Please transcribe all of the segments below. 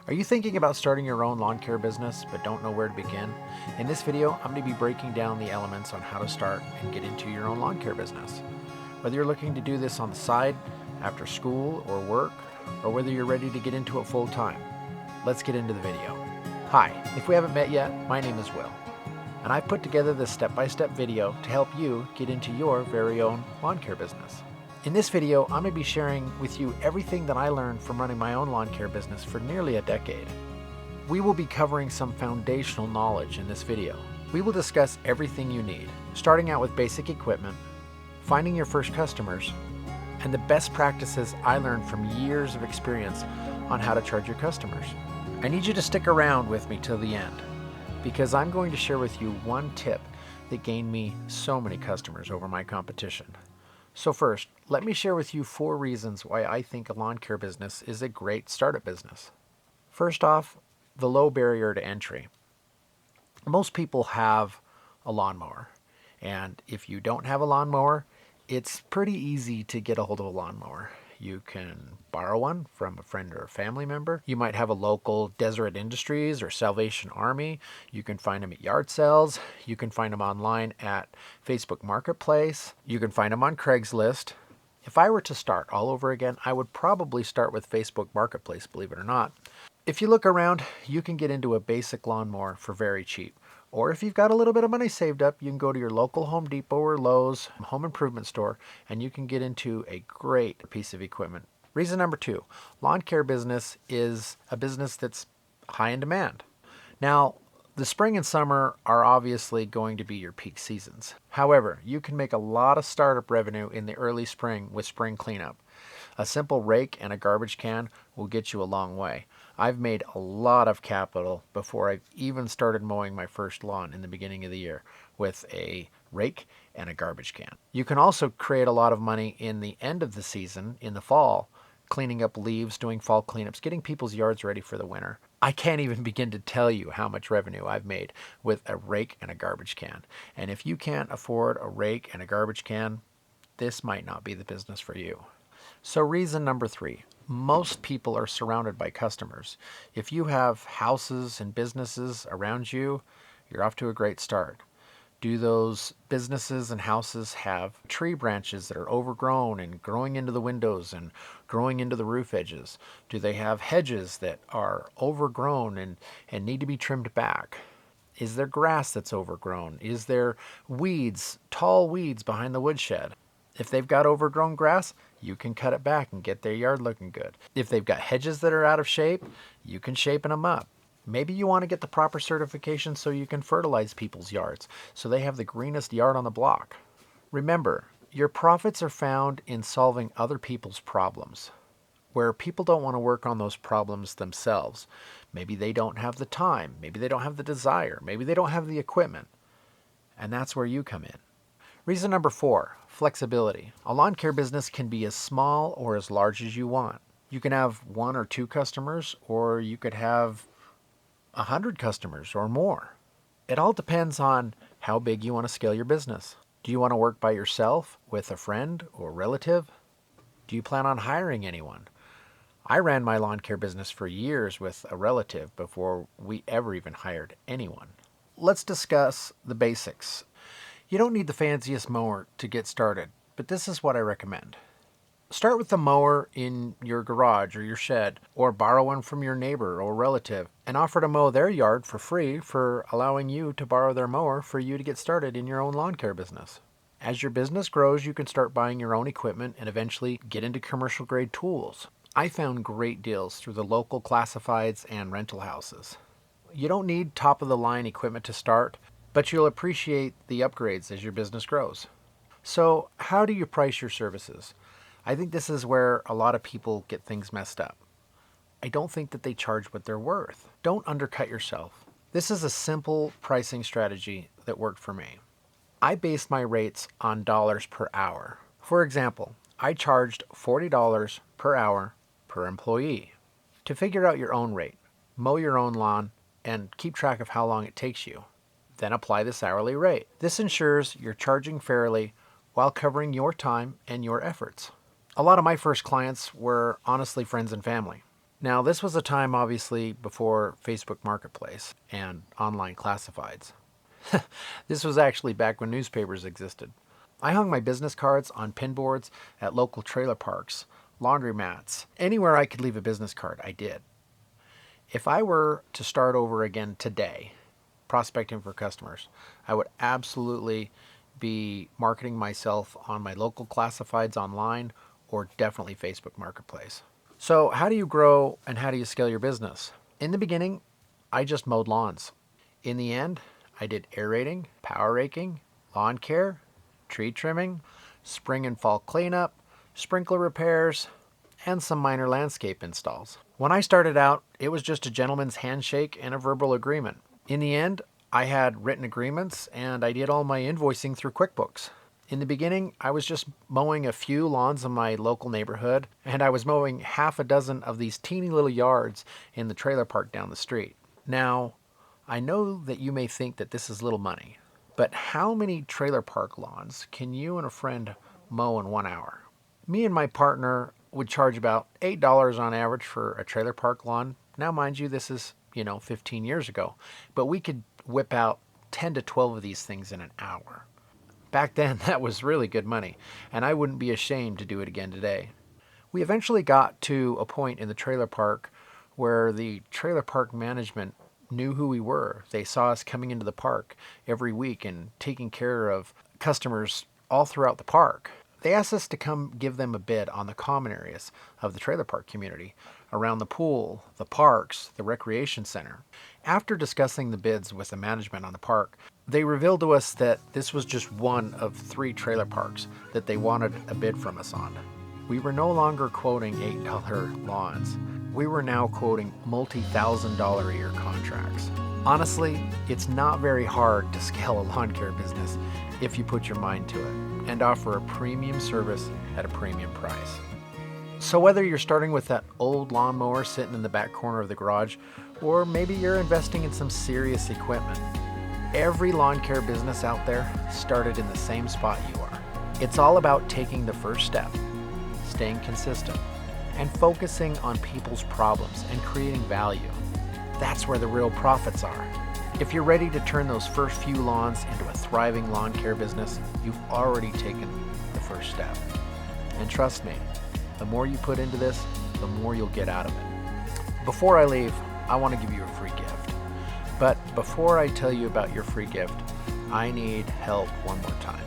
Are you thinking about starting your own lawn care business but don't know where to begin? In this video, I'm going to be breaking down the elements on how to start and get into your own lawn care business. Whether you're looking to do this on the side, after school or work, or whether you're ready to get into it full time, let's get into the video. Hi, if we haven't met yet, my name is Will, and I've put together this step-by-step video to help you get into your very own lawn care business. In this video, I'm going to be sharing with you everything that I learned from running my own lawn care business for nearly a decade. We will be covering some foundational knowledge in this video. We will discuss everything you need, starting out with basic equipment, finding your first customers, and the best practices I learned from years of experience on how to charge your customers. I need you to stick around with me till the end, because I'm going to share with you one tip that gained me so many customers over my competition. So first, let me share with you 4 reasons why I think a lawn care business is a great startup business. First off, the low barrier to entry. Most people have a lawnmower, and if you don't have a lawnmower, it's pretty easy to get a hold of a lawnmower. You can borrow one from a friend or a family member. You might have a local Deseret Industries or Salvation Army. You can find them at yard sales. You can find them online at Facebook Marketplace. You can find them on Craigslist. If I were to start all over again, I would probably start with Facebook Marketplace, believe it or not. If you look around, you can get into a basic lawnmower for very cheap. Or if you've got a little bit of money saved up, you can go to your local Home Depot or Lowe's home improvement store and you can get into a great piece of equipment. Reason number 2, lawn care business is a business that's high in demand. Now, the spring and summer are obviously going to be your peak seasons. However, you can make a lot of startup revenue in the early spring with spring cleanup. A simple rake and a garbage can will get you a long way. I've made a lot of capital before I've even started mowing my first lawn in the beginning of the year with a rake and a garbage can. You can also create a lot of money in the end of the season, in the fall, cleaning up leaves, doing fall cleanups, getting people's yards ready for the winter. I can't even begin to tell you how much revenue I've made with a rake and a garbage can. And if you can't afford a rake and a garbage can, this might not be the business for you. So reason number 3, most people are surrounded by customers. If you have houses and businesses around you, you're off to a great start. Do those businesses and houses have tree branches that are overgrown and growing into the windows and growing into the roof edges? Do they have hedges that are overgrown and need to be trimmed back? Is there grass that's overgrown? Is there weeds, tall weeds behind the woodshed? If they've got overgrown grass, you can cut it back and get their yard looking good. If they've got hedges that are out of shape, you can shapen them up. Maybe you want to get the proper certification so you can fertilize people's yards, so they have the greenest yard on the block. Remember, your profits are found in solving other people's problems, where people don't want to work on those problems themselves. Maybe they don't have the time, maybe they don't have the desire, maybe they don't have the equipment, and that's where you come in. Reason number 4, flexibility. A lawn care business can be as small or as large as you want. You can have 1 or 2 customers, or you could have 100 customers or more. It all depends on how big you want to scale your business. Do you want to work by yourself, with a friend or relative? Do you plan on hiring anyone? I ran my lawn care business for years with a relative before we ever even hired anyone. Let's discuss the basics. You don't need the fanciest mower to get started, but this is what I recommend. Start with the mower in your garage or your shed, or borrow one from your neighbor or relative and offer to mow their yard for free for allowing you to borrow their mower for you to get started in your own lawn care business. As your business grows, you can start buying your own equipment and eventually get into commercial grade tools. I found great deals through the local classifieds and rental houses. You don't need top of the line equipment to start, but you'll appreciate the upgrades as your business grows. So how do you price your services? I think this is where a lot of people get things messed up. I don't think that they charge what they're worth. Don't undercut yourself. This is a simple pricing strategy that worked for me. I based my rates on dollars per hour. For example, I charged $40 per hour per employee. To figure out your own rate, mow your own lawn, and keep track of how long it takes you. Then apply this hourly rate. This ensures you're charging fairly while covering your time and your efforts. A lot of my first clients were honestly friends and family. Now, this was a time obviously before Facebook Marketplace and online classifieds. This was actually back when newspapers existed. I hung my business cards on pin boards at local trailer parks, laundromats, anywhere I could leave a business card, I did. If I were to start over again today, prospecting for customers, I would absolutely be marketing myself on my local classifieds online or definitely Facebook Marketplace. So how do you grow and how do you scale your business? In the beginning, I just mowed lawns. In the end, I did aerating, power raking, lawn care, tree trimming, spring and fall cleanup, sprinkler repairs, and some minor landscape installs. When I started out, it was just a gentleman's handshake and a verbal agreement. In the end, I had written agreements and I did all my invoicing through QuickBooks. In the beginning, I was just mowing a few lawns in my local neighborhood, and I was mowing half a dozen of these teeny little yards in the trailer park down the street. Now, I know that you may think that this is little money, but how many trailer park lawns can you and a friend mow in 1 hour? Me and my partner would charge about $8 on average for a trailer park lawn. Now, mind you, this is, 15 years ago, but we could whip out 10 to 12 of these things in an hour. Back then, that was really good money, and I wouldn't be ashamed to do it again today. We eventually got to a point in the trailer park where the trailer park management knew who we were. They saw us coming into the park every week and taking care of customers all throughout the park. They asked us to come give them a bid on the common areas of the trailer park community, around the pool, the parks, the recreation center. After discussing the bids with the management on the park, they revealed to us that this was just one of 3 trailer parks that they wanted a bid from us on. We were no longer quoting $8 lawns. We were now quoting multi-$1,000 a year contracts. Honestly, it's not very hard to scale a lawn care business if you put your mind to it and offer a premium service at a premium price. So whether you're starting with that old lawnmower sitting in the back corner of the garage, or maybe you're investing in some serious equipment, every lawn care business out there started in the same spot you are. It's all about taking the first step, staying consistent, and focusing on people's problems and creating value. That's where the real profits are. If you're ready to turn those first few lawns into a thriving lawn care business, you've already taken the first step. And trust me, the more you put into this, the more you'll get out of it. Before I leave, I want to give you a free gift. But before I tell you about your free gift, I need help one more time.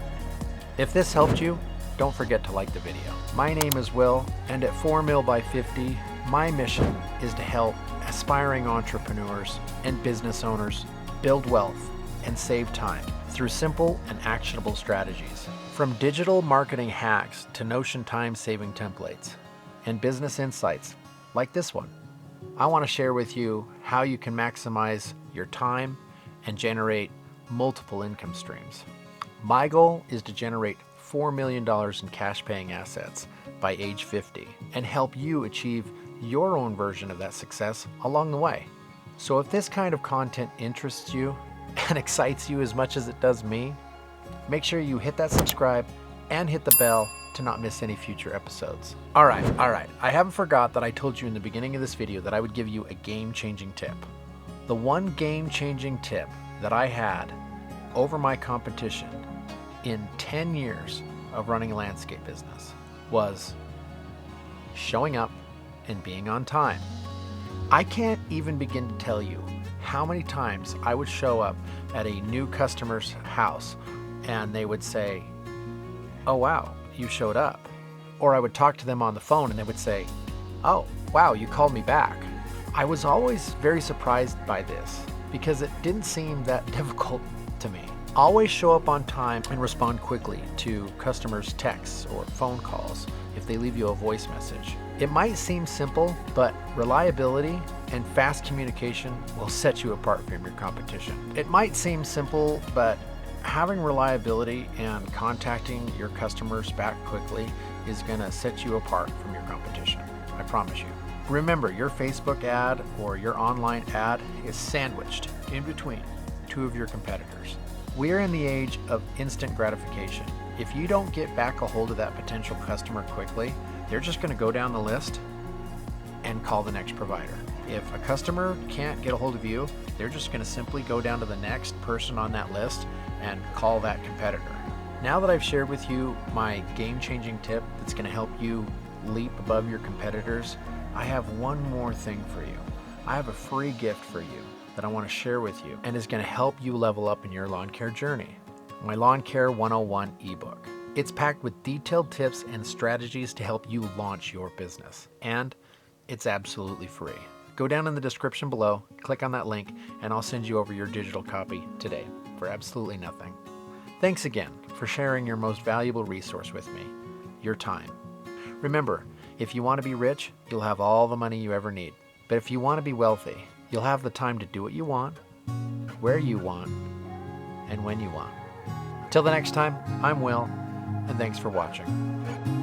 If this helped you, don't forget to like the video. My name is Will, and at 4 Mil by 50, my mission is to help aspiring entrepreneurs and business owners build wealth and save time through simple and actionable strategies. From digital marketing hacks to Notion time-saving templates and business insights like this one, I want to share with you how you can maximize your time and generate multiple income streams. My goal is to generate $4 million in cash-paying assets by age 50 and help you achieve your own version of that success along the way. So if this kind of content interests you and excites you as much as it does me, make sure you hit that subscribe and hit the bell to not miss any future episodes. All right. I haven't forgot that I told you in the beginning of this video that I would give you a game-changing tip. The one game-changing tip that I had over my competition in 10 years of running a landscape business was showing up and being on time. I can't even begin to tell you how many times I would show up at a new customer's house and they would say, "Oh wow, you showed up." Or I would talk to them on the phone and they would say, "Oh wow, you called me back." I was always very surprised by this because it didn't seem that difficult to me. Always show up on time and respond quickly to customers' texts or phone calls if they leave you a voice message. It might seem simple, but reliability and fast communication will set you apart from your competition. It might seem simple, but having reliability and contacting your customers back quickly is going to set you apart from your competition. I promise you. Remember, your Facebook ad or your online ad is sandwiched in between 2 of your competitors. We're in the age of instant gratification. If you don't get back a hold of that potential customer quickly, they're just going to go down the list and call the next provider. If a customer can't get a hold of you, they're just going to simply go down to the next person on that list and call that competitor. Now that I've shared with you my game-changing tip that's going to help you leap above your competitors, I have one more thing for you. I have a free gift for you that I want to share with you and is going to help you level up in your lawn care journey. My Lawn Care 101 ebook. It's packed with detailed tips and strategies to help you launch your business. And it's absolutely free. Go down in the description below, click on that link, and I'll send you over your digital copy today for absolutely nothing. Thanks again for sharing your most valuable resource with me, your time. Remember, if you want to be rich, you'll have all the money you ever need. But if you want to be wealthy, you'll have the time to do what you want, where you want, and when you want. Till the next time, I'm Will, and thanks for watching.